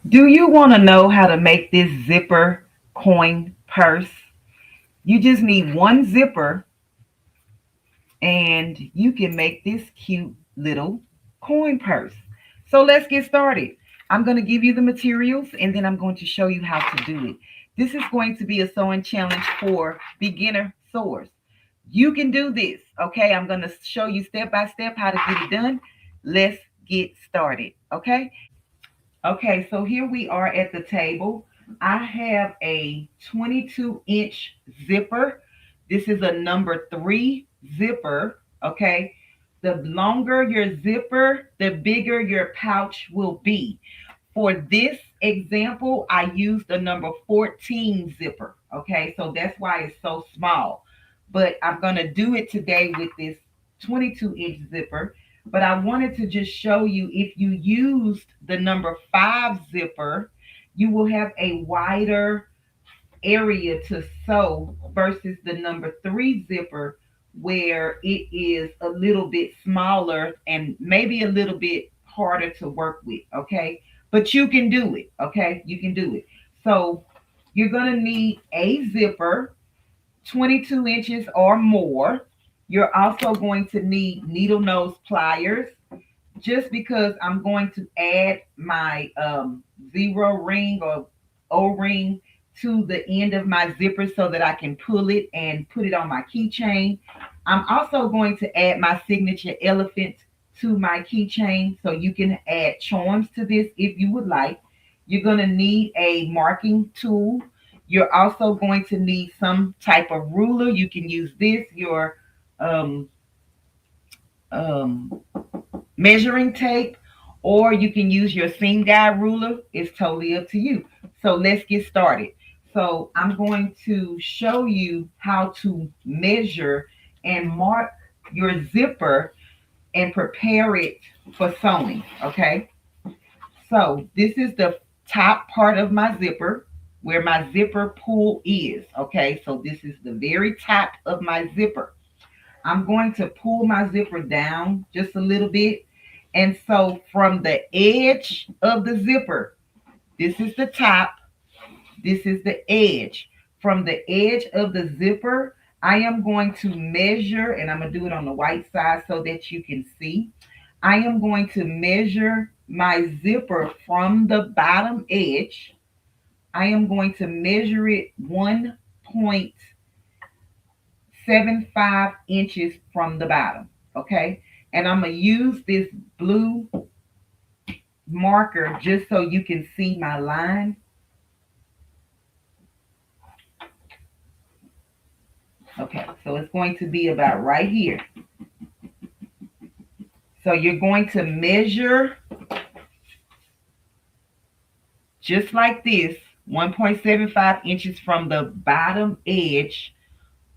Do you want to know how to make this zipper coin purse? You just need one zipper and you can make this cute little coin purse. So let's get started. I'm going to give you the materials and then I'm going to show you how to do it. This is going to be a sewing challenge for beginner sewers. You can do this, okay? I'm going to show you step by step how to get it done. Let's get started, okay? Okay, so here we are at the table. I have a 22-inch zipper. This is a number 3 zipper, okay? The longer your zipper, the bigger your pouch will be. For this example, I used a number 14 zipper, okay? So that's why it's so small. But I'm going to do it today with this 22-inch zipper. But I wanted to just show you, if you used the number 5 zipper, you will have a wider area to sew versus the number 3 zipper, where it is a little bit smaller and maybe a little bit harder to work with, okay? But you can do it, okay? You can do it. So you're going to need a zipper, 22 inches or more. You're also going to need needle nose pliers, just because I'm going to add my zero ring or O-ring to the end of my zipper so that I can pull it and put it on my keychain. I'm also going to add my signature elephant to my keychain, so you can add charms to this if you would like. You're going to need a marking tool. You're also going to need some type of ruler. You can use this, your um, um, measuring tape, or you can use your seam guide ruler. It's totally up to you. So let's get started. So I'm going to show you how to measure and mark your zipper and prepare it for sewing. Okay. So this is the top part of my zipper, where my zipper pull is. Okay. So this is the very top of my zipper. I'm going to pull my zipper down just a little bit. And so from the edge of the zipper, this is the top, this is the edge. From the edge of the zipper, I am going to measure, and I'm going to do it on the white side so that you can see. I am going to measure my zipper from the bottom edge. I am going to measure it 1.75 inches from the bottom. Okay. And I'm going to use this blue marker just so you can see my line. Okay. So it's going to be about right here. So you're going to measure just like this, 1.75 inches from the bottom edge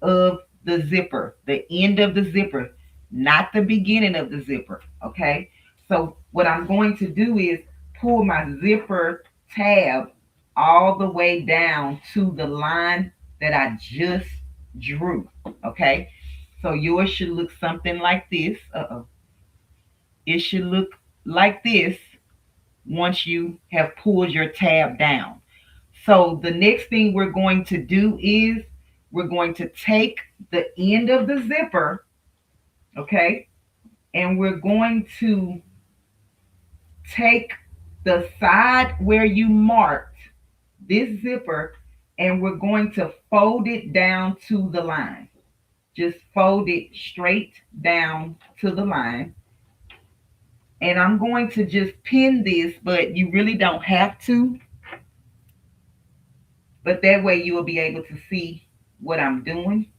of the zipper, the end of the zipper, not the beginning of the zipper. Okay. So what I'm going to do is pull my zipper tab all the way down to the line that I just drew. Okay. So yours should look something like this. Uh-oh. It should look like this once you have pulled your tab down. So the next thing we're going to do is we're going to take the end of the zipper, okay, and we're going to take the side where you marked this zipper, and we're going to fold it down to the line. Just fold it straight down to the line. And I'm going to just pin this, but you really don't have to. But that way you will be able to see what I'm doing.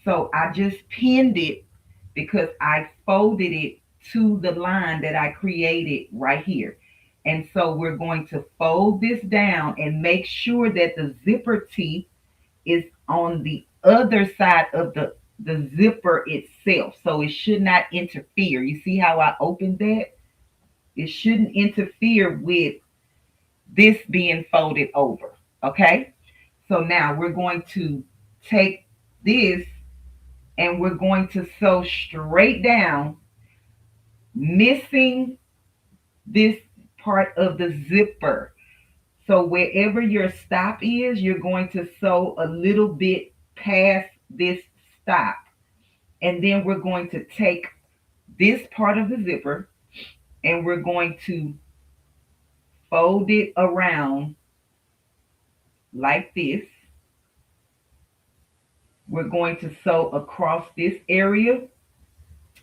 So I just pinned it because I folded it to the line that I created right here. And so we're going to fold this down and make sure that the zipper teeth is on the other side of the zipper itself. So it should not interfere. You see how I opened that? It shouldn't interfere with this being folded over. Okay? So now we're going to take this and we're going to sew straight down, missing this part of the zipper. So wherever your stop is, you're going to sew a little bit past this stop. And then we're going to take this part of the zipper and we're going to fold it around like this. We're going to sew across this area,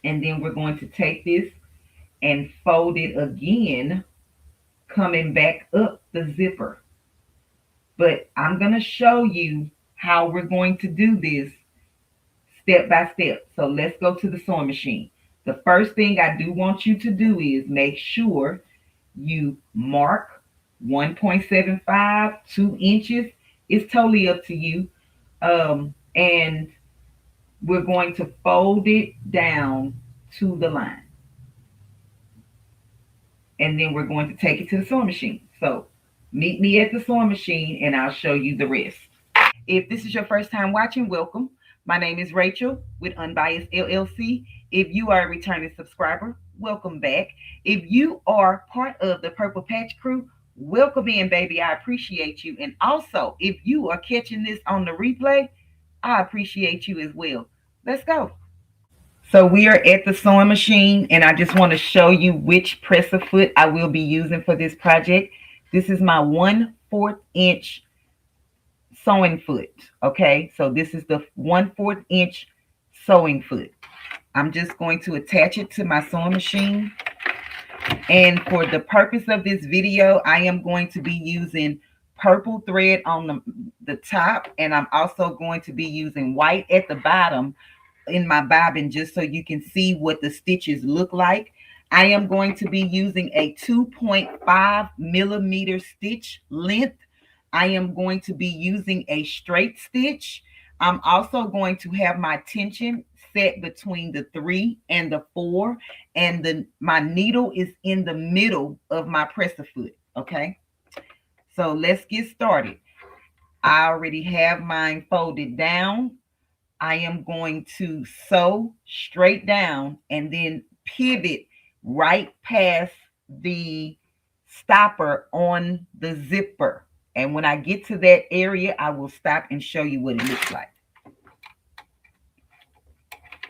and then we're going to take this and fold it again, coming back up the zipper. But I'm going to show you how we're going to do this step by step. So let's go to the sewing machine. The first thing I do want you to do is make sure you mark 1.75, 2 inches. It's totally up to you. And we're going to fold it down to the line. And then we're going to take it to the sewing machine. So meet me at the sewing machine and I'll show you the rest. If this is your first time watching, welcome. My name is Rachel with Unbiased LLC. If you are a returning subscriber, welcome back. If you are part of the Purple Patch crew, welcome in, baby. I appreciate you. And also, if you are catching this on the replay, I appreciate you as well. Let's go. So we are at the sewing machine, and I just want to show you which presser foot I will be using for this project. This is my 1/4 inch sewing foot. Okay, so this is the 1/4 inch sewing foot. I'm just going to attach it to my sewing machine. And for the purpose of this video, I am going to be using purple thread on the top, and I'm also going to be using white at the bottom in my bobbin, just so you can see what the stitches look like. I am going to be using a 2.5 millimeter stitch length. I am going to be using a straight stitch. I'm also going to have my tension set between the 3 and the 4, and my needle is in the middle of my presser foot. Okay, so let's get started. I already have mine folded down. I am going to sew straight down and then pivot right past the stopper on the zipper. And when I get to that area, I will stop and show you what it looks like.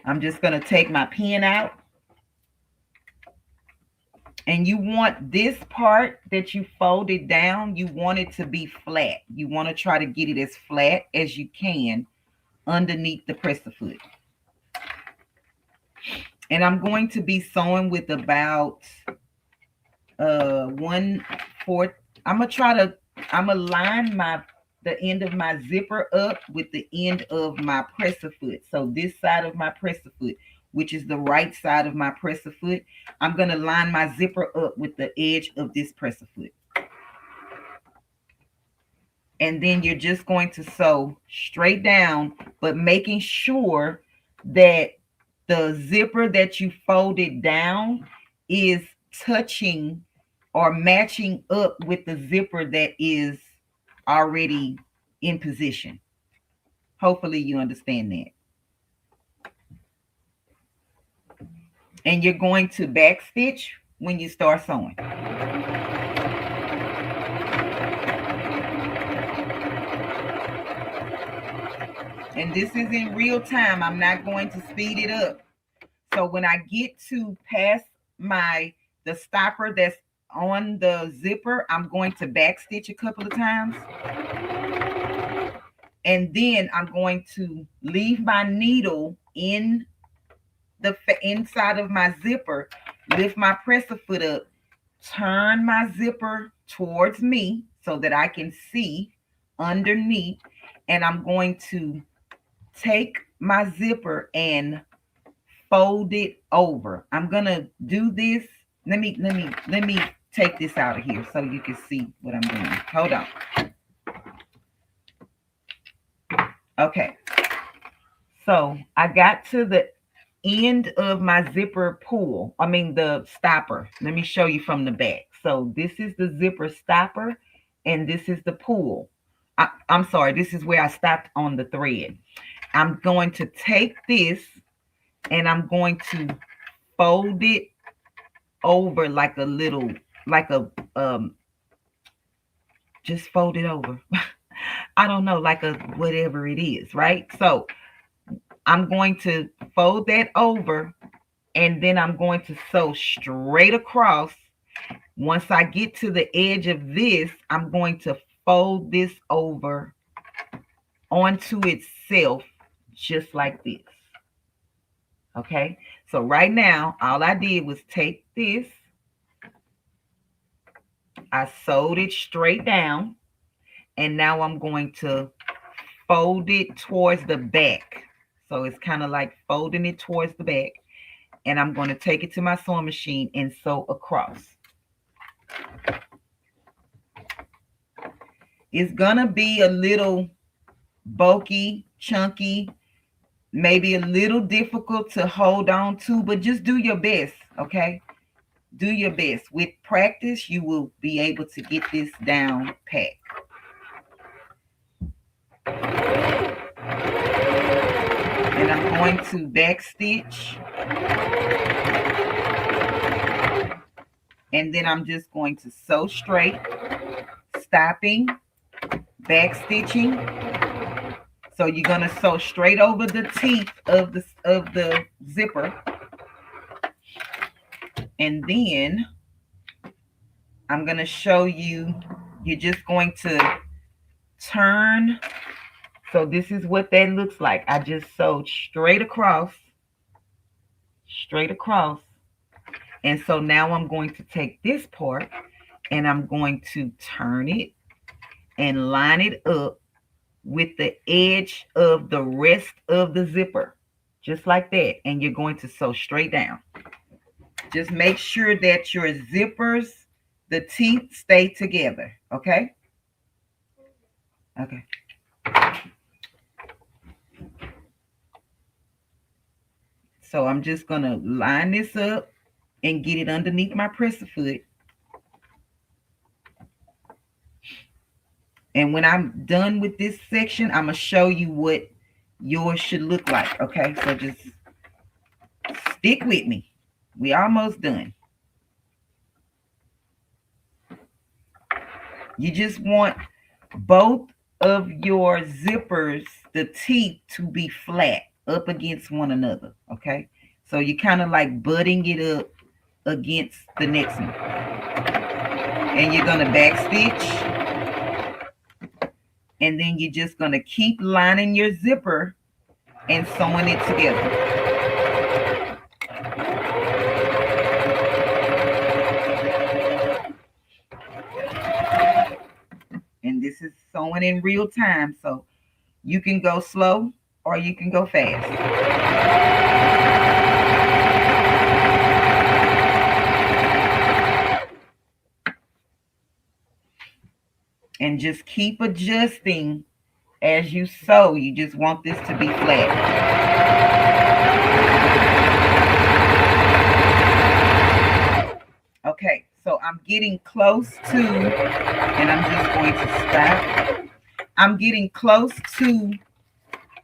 I'm just going to take my pin out. And you want this part that you folded down, you want it to be flat. You want to try to get it as flat as you can underneath the presser foot. And I'm going to be sewing with about 1/4. I'm gonna line the end of my zipper up with the end of my presser foot. So this side of my presser foot, which is the right side of my presser foot, I'm gonna line my zipper up with the edge of this presser foot. And then you're just going to sew straight down, but making sure that the zipper that you folded down is touching or matching up with the zipper that is already in position. Hopefully you understand that. And you're going to back stitch when you start sewing. And this is in real time. I'm not going to speed it up. So when I get to past the stopper that's on the zipper, I'm going to back stitch a couple of times. And then I'm going to leave my needle in the inside of my zipper, lift my presser foot up, turn my zipper towards me so that I can see underneath. And I'm going to take my zipper and fold it over. I'm gonna do this. Let me take this out of here so you can see what I'm doing. Hold on. Okay. So I got to the end of my zipper pull. I mean the stopper. Let me show you from the back. So this is the zipper stopper and this is the pull. I'm sorry, this is where I stopped on the thread. I'm going to take this and I'm going to fold it over like a little, like a just fold it over. I don't know, like a whatever it is, right? So I'm going to fold that over, and then I'm going to sew straight across. Once I get to the edge of this, I'm going to fold this over onto itself just like this. Okay, so right now, all I did was take this, I sewed it straight down, and now I'm going to fold it towards the back. So it's kind of like folding it towards the back, and I'm going to take it to my sewing machine and sew across. It's going to be a little bulky, chunky, maybe a little difficult to hold on to, but just do your best, okay? Do your best. With practice, you will be able to get this down pat. And I'm going to back stitch. And then I'm just going to sew straight, stopping, back stitching. So you're going to sew straight over the teeth of the zipper. And then I'm going to show you, you're just going to turn. So this is what that looks like. I just sewed straight across. And so now I'm going to take this part and I'm going to turn it and line it up with the edge of the rest of the zipper, just like that. And you're going to sew straight down. Just make sure that your zippers, the teeth, stay together, okay? Okay. So I'm just going to line this up and get it underneath my presser foot. And when I'm done with this section, I'm going to show you what yours should look like, okay? So just stick with me. We almost done. You just want both of your zippers, the teeth, to be flat up against one another, okay? So you're kind of like butting it up against the next one. And you're going to back stitch. And then you're just going to keep lining your zipper and sewing it together. And this is sewing in real time, so you can go slow or you can go fast. And just keep adjusting as you sew. You just want this to be flat. Okay, so I'm getting close to, and I'm just going to stop. I'm getting close to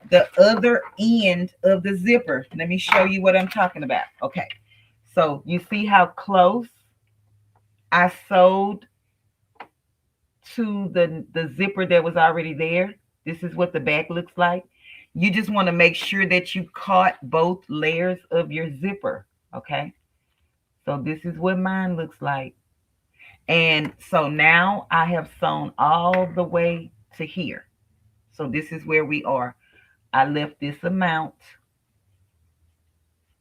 the other end of the zipper. Let me show you what I'm talking about. Okay, so you see how close I sewed to the zipper that was already there. This is what the back looks like. You just want to make sure that you caught both layers of your zipper, okay? So this is what mine looks like. And so now I have sewn all the way to here. So this is where we are. I left this amount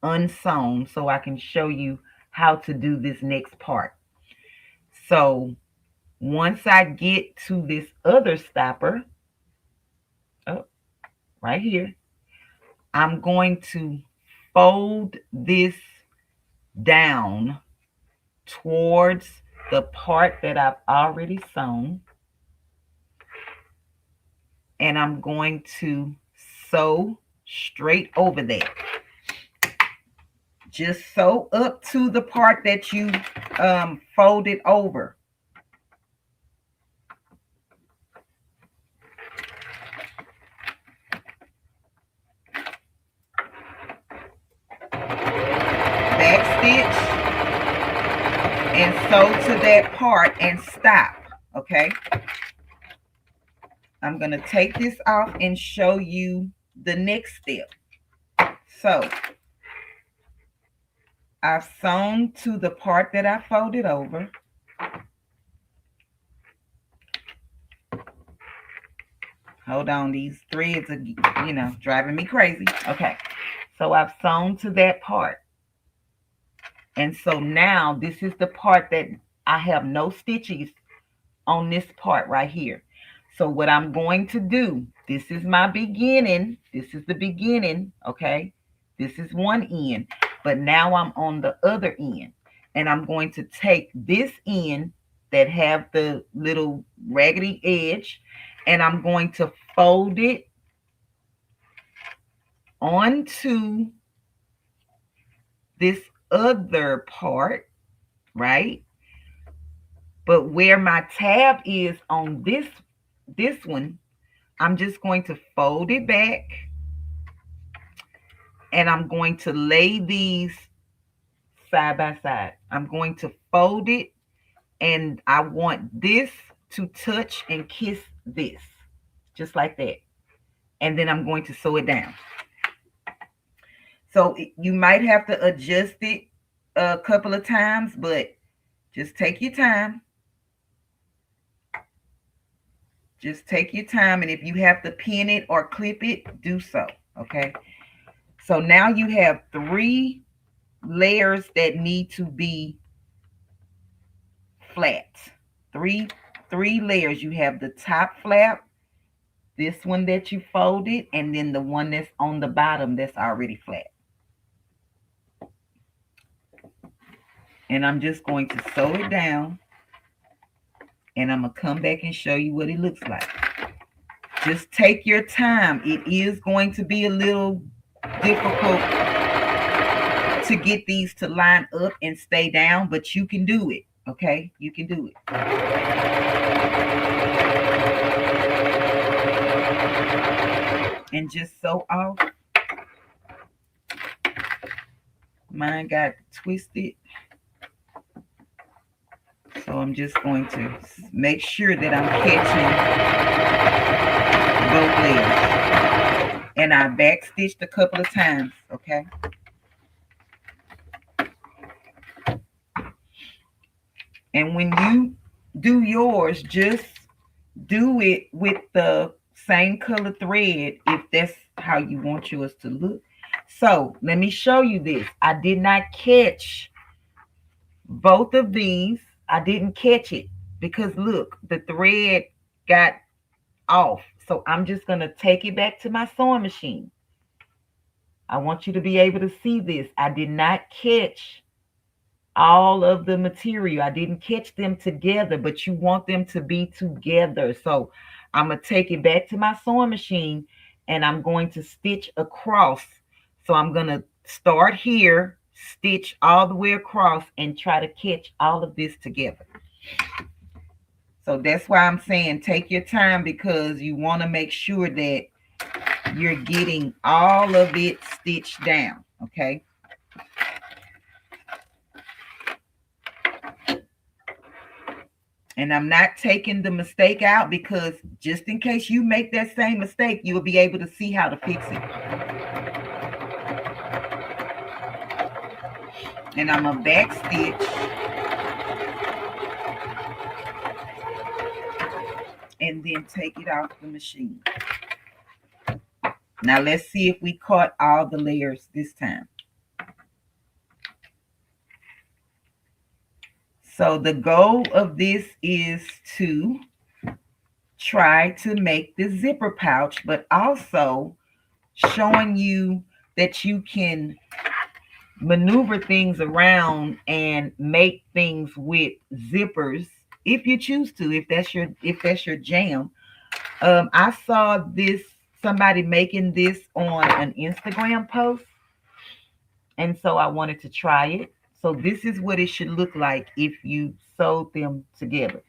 unsewn so I can show you how to do this next part. So once I get to this other stopper, oh, right here, I'm going to fold this down towards the part that I've already sewn. And I'm going to sew straight over that. Just sew up to the part that you folded over. Back stitch and sew to that part and stop. Okay. I'm going to take this off and show you the next step. So I've sewn to the part that I folded over. Hold on, these threads are, driving me crazy. Okay, so I've sewn to that part. And so now this is the part that I have no stitches on this part right here. So what I'm going to do, this is my beginning. This is the beginning, okay? This is one end, but now I'm on the other end. And I'm going to take this end that have the little raggedy edge, and I'm going to fold it onto this other part, right? But where my tab is on this one, I'm just going to fold it back, and I'm going to lay these side by side. I'm going to fold it, and I want this to touch and kiss this, just like that. And then I'm going to sew it down. So you might have to adjust it a couple of times, but just take your time. Just take your time, and if you have to pin it or clip it, do so, okay? So now you have 3 layers that need to be flat. Three layers. You have the top flap, this one that you folded, and then the one that's on the bottom that's already flat. And I'm just going to sew it down, and I'm going to come back and show you what it looks like. Just take your time. It is going to be a little difficult to get these to line up and stay down, but you can do it, okay? You can do it. And just sew off. Mine got twisted. So I'm just going to make sure that I'm catching both layers. And I back stitched a couple of times, okay? And when you do yours, just do it with the same color thread if that's how you want yours to look. So let me show you this. I did not catch both of these. I didn't catch it because look, the thread got off. So I'm just going to take it back to my sewing machine. I want you to be able to see this. I did not catch all of the material. I didn't catch them together, but you want them to be together. So I'm going to take it back to my sewing machine, and I'm going to stitch across. So I'm going to start here, stitch all the way across, and try to catch all of this together. So that's why I'm saying take your time, because you want to make sure that you're getting all of it stitched down, okay? And I'm not taking the mistake out because just in case you make that same mistake, you'll be able to see how to fix it. And I'm going to back stitch. And then take it off the machine. Now let's see if we caught all the layers this time. So the goal of this is to try to make the zipper pouch, but also showing you that you can maneuver things around and make things with zippers if you choose to, if that's your jam. I saw somebody making this on an Instagram post, and so I wanted to try it. So this is what it should look like if you sewed them together.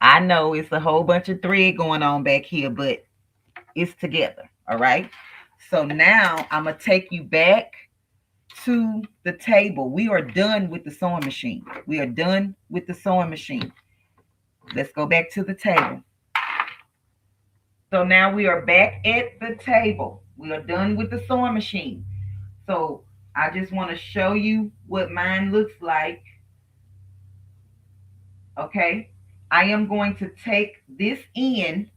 I know it's a whole bunch of thread going on back here, but it's together, all right? So now I'm going to take you back to the table. We are done with the sewing machine. We are done with the sewing machine. Let's go back to the table. So now we are back at the table. We are done with the sewing machine. So I just want to show you what mine looks like. Okay. I am going to take this end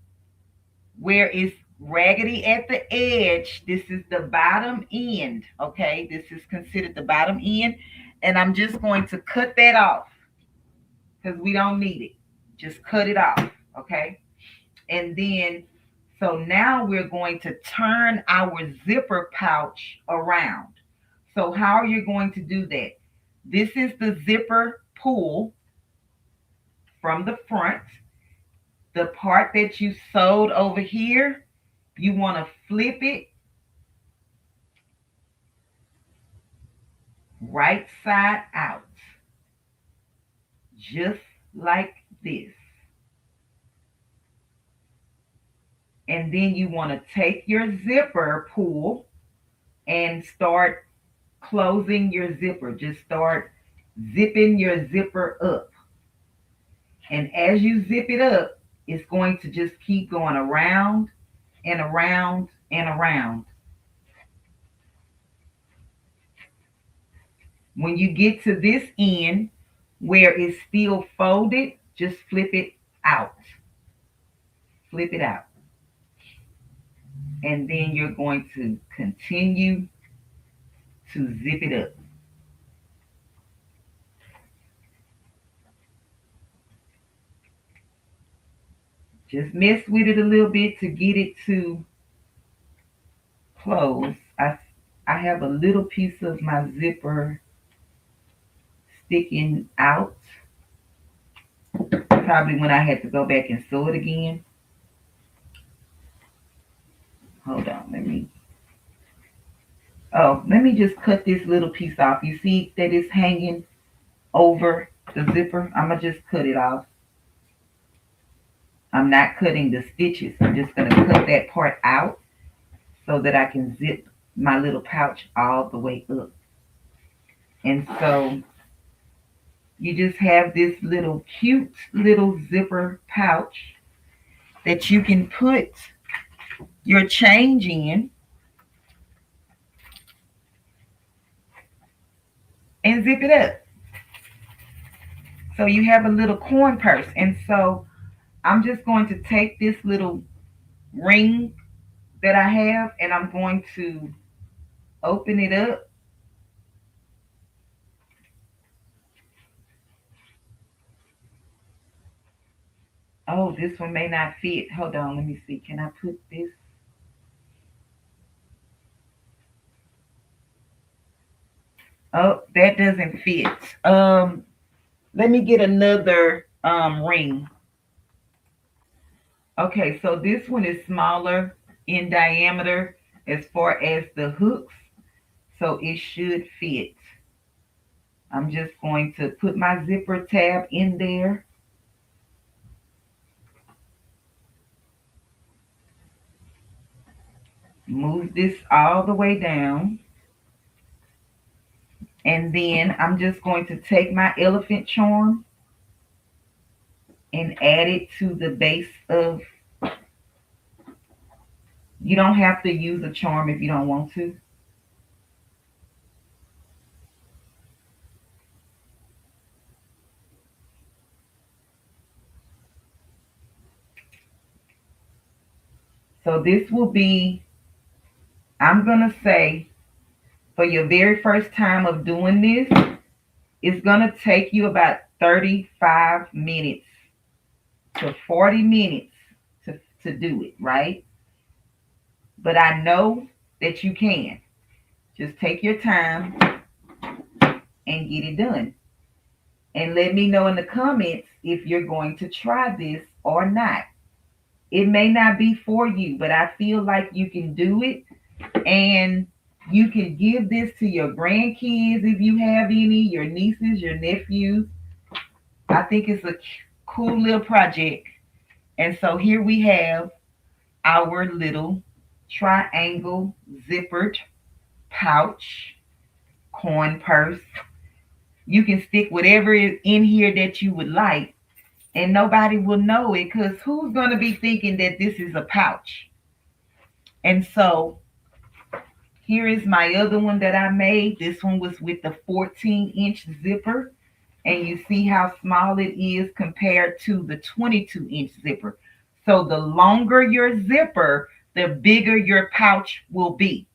where it's raggedy at the edge. This is the bottom end. Okay. This is considered the bottom end. And I'm just going to cut that off because we don't need it. Just cut it off. Okay. And then, so now we're going to turn our zipper pouch around. So how are you going to do that? This is the zipper pull from the front. The part that you sewed over here, you want to flip it right side out, just like this. And then you want to take your zipper pull and start closing your zipper. Just start zipping your zipper up. And as you zip it up, it's going to just keep going around and around and around. When you get to this end where it's still folded, just flip it out. Flip it out. And then you're going to continue to zip it up. Just mess with it a little bit to get it to close. I have a little piece of my zipper sticking out. Probably when I had to go back and sew it again. Hold on, let me just cut this little piece off. You see that it's hanging over the zipper? I'm going to just cut it off. I'm not cutting the stitches. I'm just going to cut that part out so that I can zip my little pouch all the way up. And so you just have this little cute little zipper pouch that you can put your change in and zip it up. So you have a little coin purse. And so I'm just going to take this little ring that I have and I'm going to open it up. Oh, this one may not fit. Hold on, let me see. Can I put this? Oh, that doesn't fit. Let me get another ring. Okay, so this one is smaller in diameter as far as the hooks, so it should fit. I'm just going to put my zipper tab in there. Move this all the way down. And then I'm just going to take my elephant charm and add it to the base of. You don't have to use a charm if you don't want to. So this will be, I'm going to say, for your very first time of doing this, it's going to take you about 35 minutes to 40 minutes to do it, right? But I know that you can. Just take your time and get it done. And let me know in the comments if you're going to try this or not. It may not be for you, but I feel like you can do it. And you can give this to your grandkids if you have any, your nieces, your nephews. I think it's a cool little project. And so here we have our little triangle zippered pouch coin purse. You can stick whatever is in here that you would like. and nobody will know it because who's going to be thinking that this is a pouch? And so here is my other one that I made. This one was with the 14-inch zipper. And you see how small it is compared to the 22-inch zipper. So the longer your zipper, the bigger your pouch will be.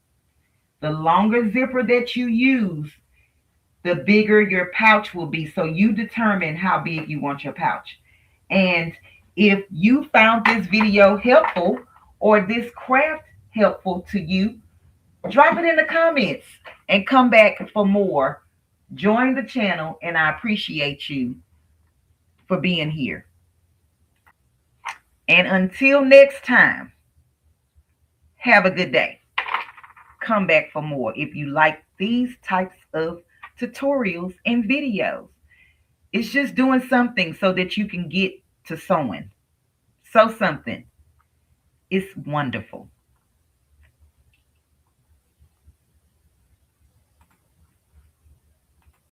The longer zipper that you use, the bigger your pouch will be. So you determine how big you want your pouch. And if you found this video helpful or this craft helpful to you, drop it in the comments and come back for more. Join the channel, and I appreciate you for being here. And until next time, have a good day. Come back for more if you like these types of tutorials and videos. It's just doing something so that you can get to sewing. Sew something. It's wonderful.